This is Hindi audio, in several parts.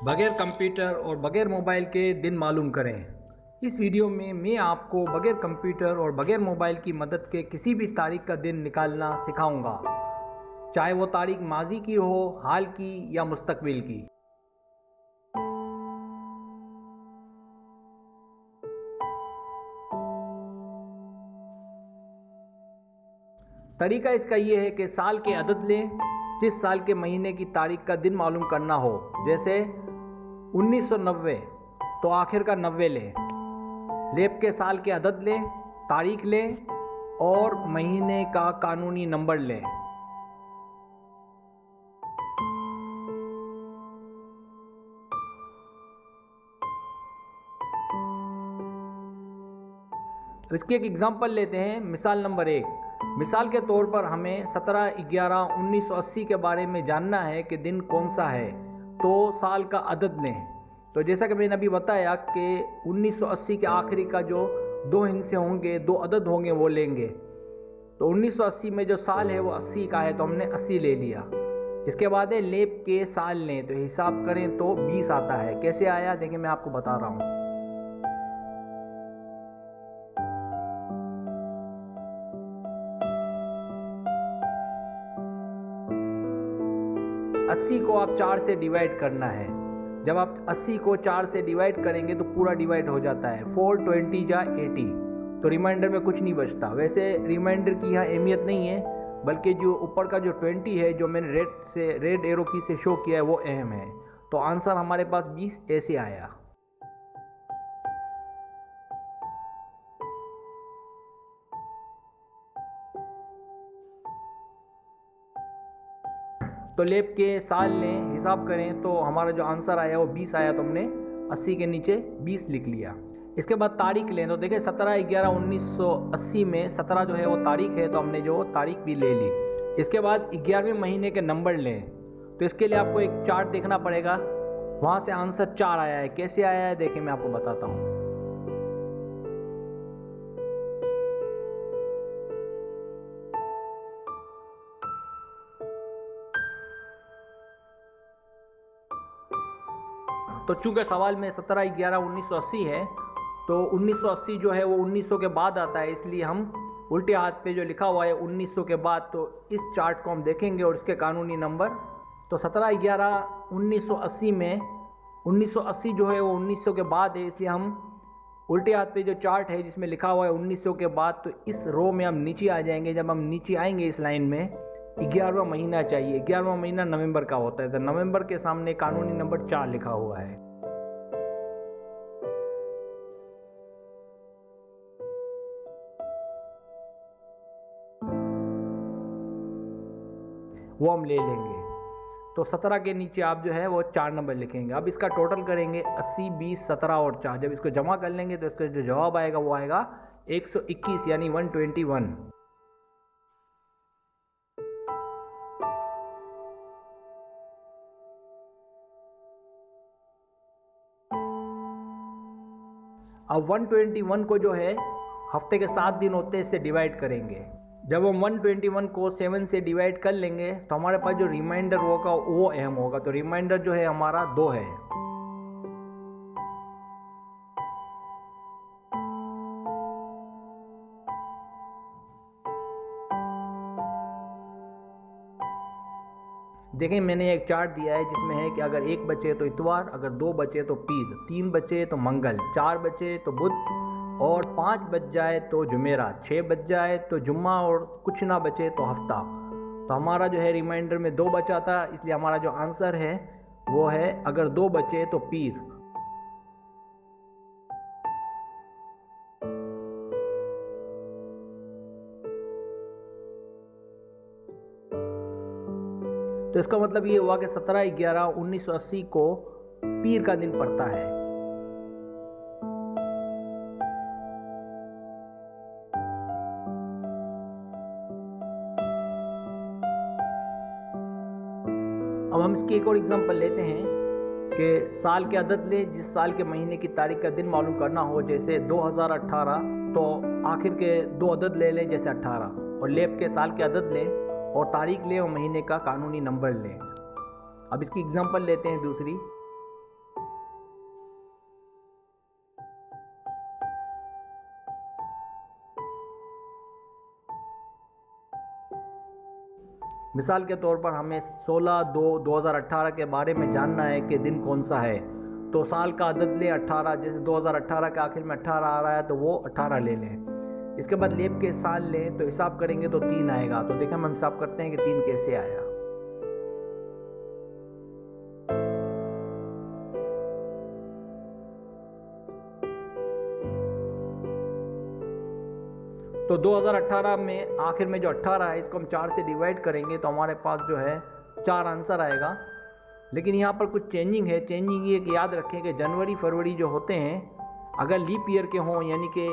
बगैर कंप्यूटर और बगैर मोबाइल के दिन मालूम करें। इस वीडियो में मैं आपको बगैर कंप्यूटर और बगैर मोबाइल की मदद के किसी भी तारीख का दिन निकालना सिखाऊंगा, चाहे वो तारीख माजी की हो, हाल की या मुस्तकबिल की। तरीका इसका ये है कि साल के अदद लें, जिस साल के महीने की तारीख का दिन मालूम करना हो। जैसे 1990 तो आखिर का 90 लें। लेप के साल के अदद लें, तारीख लें और महीने का कानूनी नंबर लें। तो इसकी एक एग्जांपल लेते हैं। मिसाल नंबर 1। मिसाल के तौर पर हमें 17/11/1980 के बारे में जानना है कि दिन कौन सा है, तो साल का अदद लें। तो जैसा कि मैंने अभी बताया कि 1980 के आखिरी का जो 2 हिस्से होंगे, 2 अदद होंगे, वो लेंगे। तो 1980 में जो साल है वो 80 का है, तो हमने 80 ले लिया। इसके बाद है लेप के साल लें, तो हिसाब करें तो 20 आता है। कैसे आया देखिए, मैं आपको बता रहा हूँ। 80 को आप 4 से डिवाइड करना है। जब आप 80 को 4 से डिवाइड करेंगे तो पूरा डिवाइड हो जाता है। 4 20 जा 80, तो रिमाइंडर में कुछ नहीं बचता। वैसे रिमाइंडर की यहाँ अहमियत नहीं है, बल्कि जो ऊपर का जो 20 है, जो मैंने रेड एरो की से शो किया है, वो अहम है। तो आंसर हमारे पास 20 ऐसे आया। तो लेप के साल लें, हिसाब करें तो हमारा जो आंसर आया वो 20 आया, तो हमने 80 के नीचे 20 लिख लिया। इसके बाद तारीख लें, तो देखिए 17/11/1980 में 17 जो है वो तारीख है, तो हमने जो तारीख भी ले ली। इसके बाद 11वें महीने के नंबर लें, तो इसके लिए आपको एक चार्ट देखना पड़ेगा। वहाँ से आंसर 4 आया है। कैसे आया है देखिए, मैं आपको बताता हूँ। तो चूंकि सवाल में 17/11/1980 है, तो 1980 जो है वो 1900 के बाद आता है, इसलिए हम उल्टे हाथ पे जो लिखा हुआ है 1900 के बाद, तो इस चार्ट को हम देखेंगे और इसके कानूनी नंबर। तो 17/11/1980 में 1980 जो है वो 1900 के बाद है, इसलिए हम उल्टे हाथ पे जो चार्ट है जिसमें लिखा हुआ है 1900 के बाद, तो इस रो में हम नीचे आ जाएंगे। जब हम नीचे आएंगे इस लाइन में, 11वां महीना चाहिए। 11वां महीना नवंबर का होता है, तो नवंबर के सामने कानूनी नंबर 4 लिखा हुआ है। वो हम ले लेंगे। तो 17 के नीचे आप जो है वो 4 नंबर लिखेंगे। अब इसका टोटल करेंगे 80 20 17 और 4। जब इसको जमा कर लेंगे तो इसका जो जवाब आएगा वो आएगा 121, यानी 121। अब 121 को जो है हफ्ते के 7 दिन होते हैं, इससे डिवाइड करेंगे। जब हम 121 को 7 से डिवाइड कर लेंगे तो हमारे पास जो रिमाइंडर होगा वो अहम होगा। तो रिमाइंडर जो है हमारा 2 है। देखें, मैंने एक चार्ट दिया है जिसमें है कि अगर 1 बचे तो इतवार, अगर 2 बचे तो पीर, 3 बचे तो मंगल, 4 बचे तो बुध और 5 बच जाए तो जुमेरात, 6 बच जाए तो जुम्मा और कुछ ना बचे तो हफ्ता। तो हमारा जो है रिमाइंडर में 2 बचा था, इसलिए हमारा जो आंसर है वो है अगर 2 बचे तो पीर। तो इसका मतलब ये हुआ कि 17/11/1980 को पीर का दिन पड़ता है। अब हम इसकी एक और एग्जांपल लेते हैं कि साल के अदद ले, जिस साल के महीने की तारीख का दिन मालूम करना हो। जैसे 2018, तो आखिर के 2 अदद ले लें, जैसे 18, और लेप के साल के अदद लें और तारीख लें और महीने का कानूनी नंबर लें। अब इसकी एग्जांपल लेते हैं दूसरी। मिसाल के तौर पर हमें 16/2/2018 के बारे में जानना है कि दिन कौन सा है, तो साल का अदद लें 18। जैसे 2018 के आखिर में 18 आ रहा है तो वो 18 ले लें। इसके बाद लेब के साल लें तो हिसाब करेंगे तो 3 आएगा। तो देखें हम हिसाब करते हैं कि 3 कैसे आया। तो 2018 में आखिर में जो 18 है इसको हम 4 से डिवाइड करेंगे तो हमारे पास जो है 4 आंसर आएगा। लेकिन यहाँ पर कुछ चेंजिंग है। चेंजिंग ये कि याद रखें कि जनवरी फरवरी जो होते हैं अगर लीप ईयर के हों, यानी कि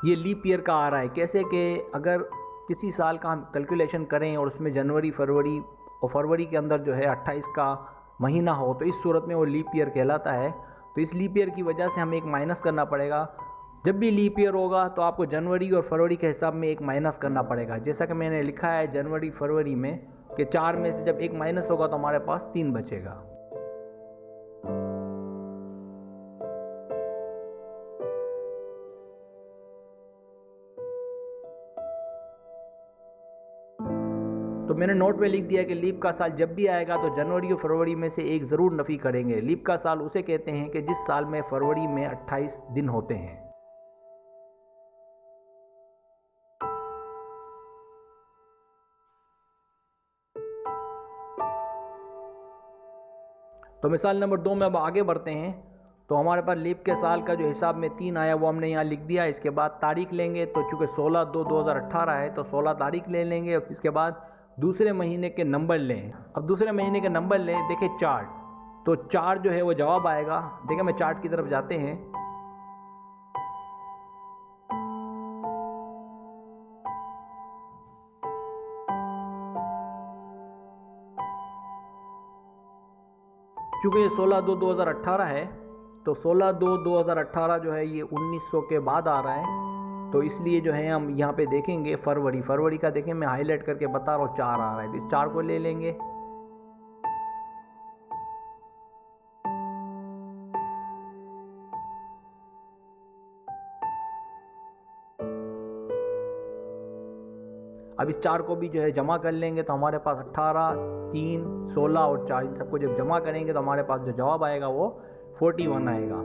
ये लीप ईयर का आ रहा है, कैसे कि अगर किसी साल का हम कैलकुलेशन करें और उसमें जनवरी फरवरी और फरवरी के अंदर जो है 28 का महीना हो तो इस सूरत में वो लीप ईयर कहलाता है। तो इस लीप ईयर की वजह से हमें एक माइनस करना पड़ेगा। जब भी लीप ईयर होगा तो आपको जनवरी और फरवरी के हिसाब में एक माइनस करना पड़ेगा। जैसा कि मैंने लिखा है जनवरी फरवरी में कि 4 में से जब एक माइनस होगा तो हमारे पास 3 बचेगा। तो मैंने नोट में लिख दिया कि लीप का साल जब भी आएगा तो जनवरी और फरवरी में से एक ज़रूर नफ़ी करेंगे। लीप का साल उसे कहते हैं कि जिस साल में फरवरी में 28 दिन होते हैं। तो मिसाल नंबर 2 में अब आगे बढ़ते हैं। तो हमारे पास लीप के साल का जो हिसाब में 3 आया वो हमने यहाँ लिख दिया। इसके बाद तारीख लेंगे तो चूँकि 16/2/2018 है तो 16 तारीख ले लेंगे। इसके बाद दूसरे महीने के नंबर लें। अब दूसरे महीने के नंबर लें, देखें चार्ट, तो 4 जो है वो जवाब आएगा। देखें मैं चार्ट की तरफ जाते हैं। चूँकि ये 16/2/2018 है तो 16/2/2018 जो है ये 1900 के बाद आ रहा है। तो इसलिए जो है हम यहाँ पे देखेंगे फरवरी का, देखें मैं हाईलाइट करके बता रहा हूँ 4 आ रहा है तो इस 4 को ले लेंगे। अब इस 4 को भी जो है जमा कर लेंगे तो हमारे पास 18, 3, 16 और 4 इन सबको जब जमा करेंगे तो हमारे पास जो जवाब आएगा वो 41 आएगा।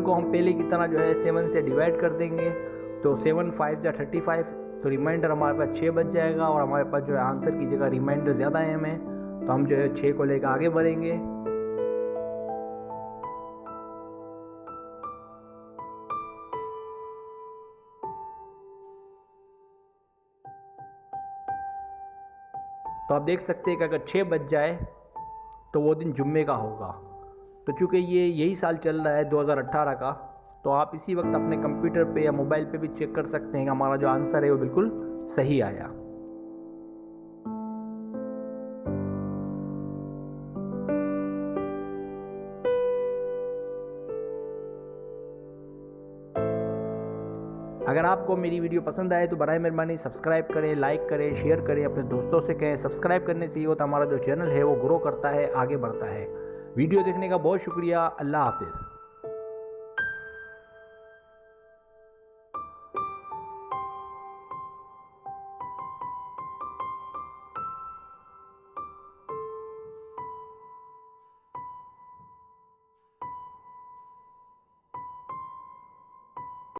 को हम पहले की तरह जो है 7 से डिवाइड कर देंगे तो 7 5 35, तो रिमाइंडर हमारे पास 6 बच जाएगा। और हमारे पास जो है आंसर की जगह रिमाइंडर ज़्यादा है हमें, तो हम जो है 6 को लेकर आगे बढ़ेंगे। तो आप देख सकते हैं कि अगर 6 बच जाए तो वो दिन जुम्मे का होगा। तो चूँकि ये यही साल चल रहा है 2018 का, तो आप इसी वक्त अपने कंप्यूटर पे या मोबाइल पे भी चेक कर सकते हैं कि हमारा जो आंसर है वो बिल्कुल सही आया। अगर आपको मेरी वीडियो पसंद आए तो बराए मेहरबानी सब्सक्राइब करें, लाइक करें, शेयर करें, अपने दोस्तों से कहें। सब्सक्राइब करने से ये होता है हमारा जो चैनल है वो ग्रो करता है, आगे बढ़ता है। वीडियो देखने का बहुत शुक्रिया। अल्लाह हाफिज़।